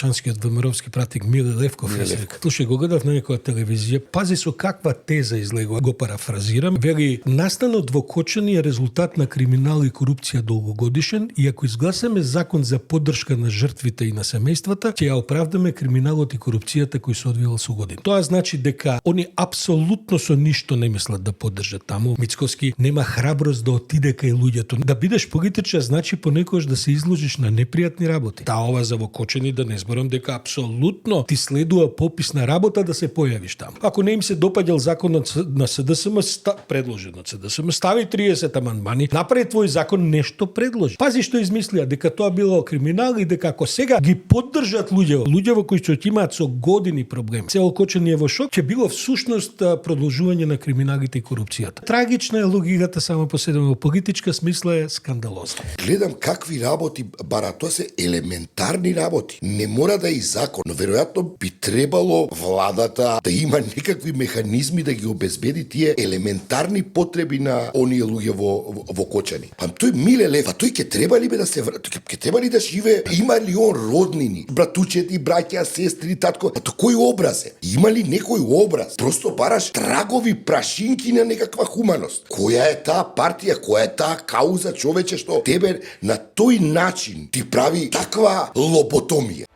Шанскиот ВМРО-вски пратик Миле Левков изрека. Слушај, го гледав на некоја телевизија, пази со каква теза излегува, го парафразирам, вели, настанот во Кочани е резултат на криминал и корупција долгогодишен и ако изгласаме закон за поддршка на жртвите и на семејствата, ќе ја оправдаме криминалот и корупцијата кој се одвила со години. Тоа значи дека они апсолутно со ништо не мислат да поддржат таму. Мицкоски нема храброст да отиде кај луѓето. Да бидеш политичар значи понекогаш да се изложиш на непријатни работи. ова за во Кочани да не зборам дека апсолутно ти следува пописна работа да се појавиш таму. Ако не им се допаѓал законот на СДСМ, предложен од СДСМ, стави 30 амандмани, направи твој закон, нешто предложи. Пази што измислија, дека тоа било криминал и дека ако сега ги поддржат луѓе кои што имаат со години проблеми. Цел Кочани е во шок, ќе било всушност продолжување на криминалите и корупцијата. Трагична е логиката само по себе, во политичка смисла е скандалозна. Гледам какви работи, бара, тоа се елементарни работи. Не мора да е и закон, но веројатно би требало владата да има некакви механизми да ги обезбеди тие елементарни потреби на оние луѓе во Кочани. Па тој Миле Лев, тој ќе треба ли да се ќе треба ли да живее? Има ли он роднини, братучети, браќа, сестри, татко? Па кој образ е? Има ли некој образ? Просто бараш трагови прашинки на некаква хуманост. Која е таа партија, која е таа кауза, човече, што тебе на тој начин ти прави таква лоботомија?